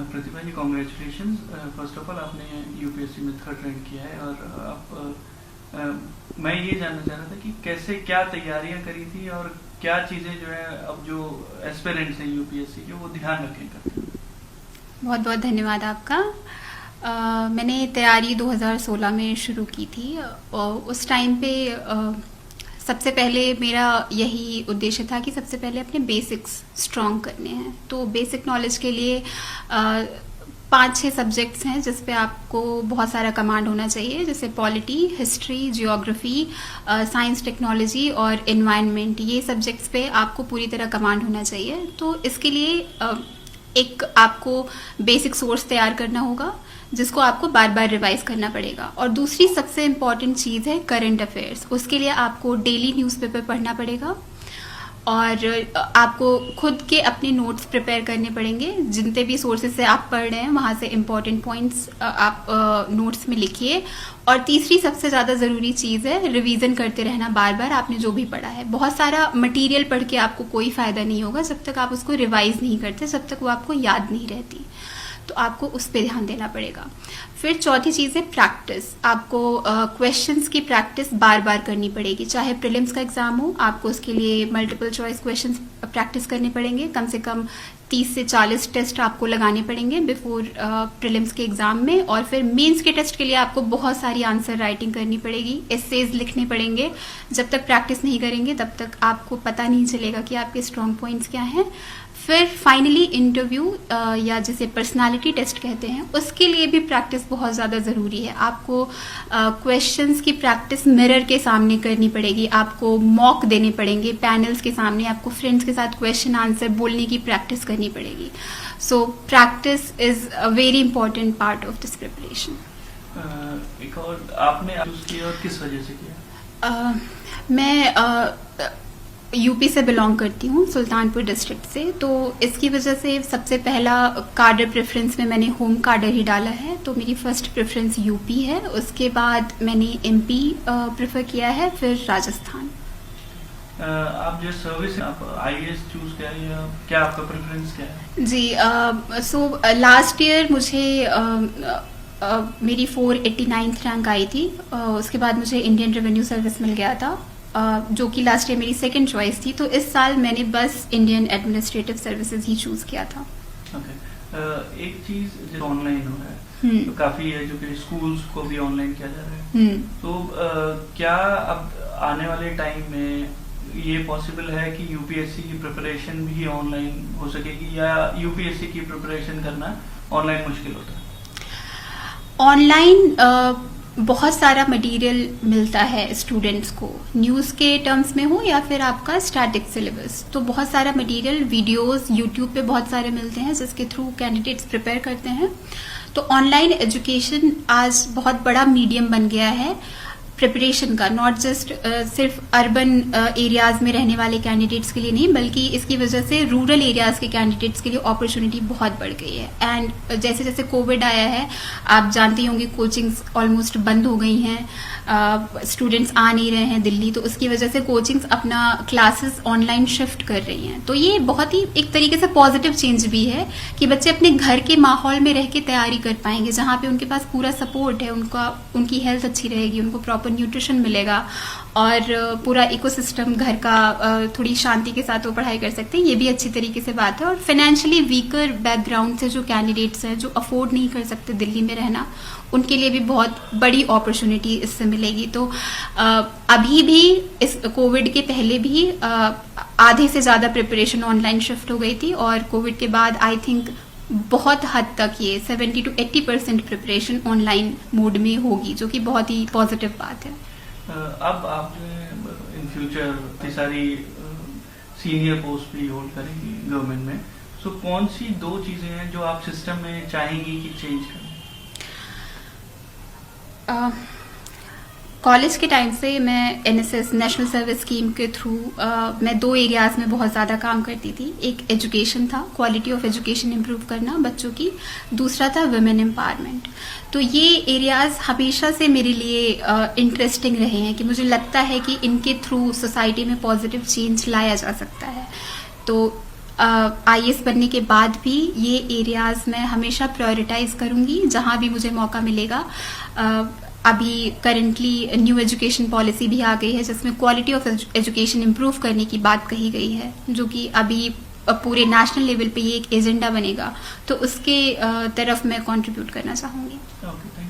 Pratibha ji, congratulation. First of all आपने UPSC में 3rd rank किया है, और आप मैं ये जानना चाह रहा था कि कैसे क्या तैयारियां करी थी और क्या चीज़ें जो है अब जो एस्पिरेंट्स हैं यूपीएससी के वो ध्यान रखें करते हैं। बहुत बहुत धन्यवाद आपका। मैंने तैयारी 2016 में शुरू की थी, और उस टाइम पे सबसे पहले मेरा यही उद्देश्य था कि सबसे पहले अपने बेसिक्स स्ट्रॉन्ग करने हैं। तो बेसिक नॉलेज के लिए 5-6 सब्जेक्ट्स हैं जिस पे आपको बहुत सारा कमांड होना चाहिए, जैसे polity, history, geography, science, technology और एनवायरनमेंट। ये सब्जेक्ट्स पे आपको पूरी तरह कमांड होना चाहिए। तो इसके लिए एक आपको बेसिक सोर्स तैयार करना होगा जिसको आपको बार बार रिवाइज करना पड़ेगा। और दूसरी सबसे इम्पॉर्टेंट चीज़ है करंट अफेयर्स। उसके लिए आपको डेली न्यूज़पेपर पढ़ना पड़ेगा और आपको खुद के अपने नोट्स प्रिपेयर करने पड़ेंगे। जितने भी सोर्सेज से आप पढ़ रहे हैं वहाँ से इम्पॉर्टेंट पॉइंट्स आप नोट्स में लिखिए। और तीसरी सबसे ज़्यादा ज़रूरी चीज़ है रिवीजन करते रहना बार बार आपने जो भी पढ़ा है। बहुत सारा मटेरियल पढ़ के आपको कोई फ़ायदा नहीं होगा जब तक आप उसको रिवाइज नहीं करते, जब तक वो आपको याद नहीं रहती। तो आपको उस पर ध्यान देना पड़ेगा। फिर चौथी चीज़ है प्रैक्टिस। आपको क्वेश्चंस की प्रैक्टिस बार बार करनी पड़ेगी। चाहे प्रीलिम्स का एग्जाम हो, आपको उसके लिए मल्टीपल चॉइस क्वेश्चंस प्रैक्टिस करने पड़ेंगे। कम से कम 30 से 40 टेस्ट आपको लगाने पड़ेंगे बिफोर प्रीलिम्स के एग्जाम में। और फिर मेंस के टेस्ट के लिए आपको बहुत सारी आंसर राइटिंग करनी पड़ेगी, एसेज लिखने पड़ेंगे। जब तक प्रैक्टिस नहीं करेंगे तब तक आपको पता नहीं चलेगा कि आपके स्ट्रॉन्ग पॉइंट्स क्या हैं। फिर फाइनली इंटरव्यू या जिसे पर्सनालिटी टेस्ट कहते हैं, उसके लिए भी प्रैक्टिस बहुत ज़्यादा ज़रूरी है। आपको क्वेश्चंस की प्रैक्टिस मिरर के सामने करनी पड़ेगी, आपको मॉक देने पड़ेंगे पैनल्स के सामने, आपको फ्रेंड्स के साथ क्वेश्चन आंसर बोलने की प्रैक्टिस करनी पड़ेगी। So practice is a very important part of this preparation. एक और आपने चूज किया और किस वजह से किया? मैं यूपी से बिलोंग करती हूँ, सुल्तानपुर डिस्ट्रिक्ट से। तो इसकी वजह से सबसे पहला कार्डर प्रेफरेंस में मैंने होम कार्डर ही डाला है। तो मेरी फर्स्ट प्रेफरेंस यूपी है, उसके बाद मैंने एमपी प्रेफर किया है, फिर राजस्थान। आप जो सर्विस आप आईएएस चूज किया या क्या आपका प्रेफरेंस क्या है? जी, सो लास्ट ईयर मुझे मेरी 489th रैंक आई थी। उसके बाद मुझे इंडियन रेवेन्यू सर्विस मिल गया था, जो कि लास्ट ईयर मेरी सेकंड चॉइस थी। तो इस साल मैंने बस इंडियन एडमिनिस्ट्रेटिव सर्विसेज ही चूज किया था। ओके। एक चीज जो ऑनलाइन हो रहा है, तो काफी है जो कि स्कूल्स को भी ऑनलाइन किया जा रहा है। तो क्या अब आने वाले टाइम में ये पॉसिबल है कि यूपीएससी की प्रिपरेशन भी ऑनलाइन हो सकेगी, या यूपीएससी की प्रिपरेशन करना ऑनलाइन मुश्किल होता है? ऑनलाइन बहुत सारा मटेरियल मिलता है स्टूडेंट्स को, न्यूज़ के टर्म्स में हो या फिर आपका स्टैटिक सिलेबस। तो बहुत सारा मटेरियल, वीडियोस यूट्यूब पे बहुत सारे मिलते हैं जिसके थ्रू कैंडिडेट्स प्रिपेयर करते हैं। तो ऑनलाइन एजुकेशन आज बहुत बड़ा मीडियम बन गया है प्रिपरेशन का, नॉट जस्ट सिर्फ अर्बन एरियाज में रहने वाले कैंडिडेट्स के लिए नहीं, बल्कि इसकी वजह से रूरल एरियाज के कैंडिडेट्स के लिए अपॉर्चुनिटी बहुत बढ़ गई है। एंड जैसे जैसे कोविड आया है, आप जानते होंगे कोचिंग्स ऑलमोस्ट बंद हो गई हैं, स्टूडेंट्स आ नहीं रहे हैं दिल्ली, तो उसकी वजह से कोचिंग्स अपना क्लासेस ऑनलाइन शिफ्ट कर रही हैं। तो ये बहुत ही एक तरीके से पॉजिटिव चेंज भी है कि बच्चे अपने घर के माहौल में रह के तैयारी कर पाएंगे, जहाँ पे उनके पास पूरा सपोर्ट है, उनकी हेल्थ अच्छी रहेगी, उनको प्रॉपर न्यूट्रिशन मिलेगा और पूरा इकोसिस्टम घर का थोड़ी शांति के साथ वो पढ़ाई कर सकते हैं। ये भी अच्छी तरीके से बात है। और फाइनेंशियली वीकर बैकग्राउंड से जो कैंडिडेट्स हैं, जो अफोर्ड नहीं कर सकते दिल्ली में रहना, उनके लिए भी बहुत बड़ी अपॉर्चुनिटी इससे मिलेगी। तो अभी भी इस कोविड के पहले भी आधे से ज़्यादा प्रिपरेशन ऑनलाइन शिफ्ट हो गई थी, और कोविड के बाद आई थिंक बहुत हद तक ये 70 to 80% प्रिपरेशन ऑनलाइन मोड में होगी, जो कि बहुत ही पॉजिटिव बात है। अब आप इन फ्यूचर सारी सीनियर पोस्ट भी होल्ड करेंगी गवर्नमेंट में, सो कौन सी 2 चीजें हैं जो आप सिस्टम में चाहेंगी कि चेंज करें? कॉलेज के टाइम से मैं एनएसएस नेशनल सर्विस स्कीम के थ्रू मैं 2 एरियाज में बहुत ज़्यादा काम करती थी। एक एजुकेशन था, क्वालिटी ऑफ एजुकेशन इम्प्रूव करना बच्चों की, दूसरा था वुमेन एम्पावरमेंट। तो ये एरियाज हमेशा से मेरे लिए इंटरेस्टिंग रहे हैं कि मुझे लगता है कि इनके थ्रू सोसाइटी में पॉजिटिव चेंज लाया जा सकता है। तो IAS बनने के बाद भी ये एरियाज मैं हमेशा प्रायोरिटाइज करूंगी जहां भी मुझे मौका मिलेगा। अभी करंटली न्यू एजुकेशन पॉलिसी भी आ गई है जिसमें क्वालिटी ऑफ एजुकेशन इम्प्रूव करने की बात कही गई है, जो कि अभी पूरे नेशनल लेवल पे ये एक एजेंडा बनेगा, तो उसके तरफ मैं कंट्रीब्यूट करना चाहूंगी। Okay, thank you.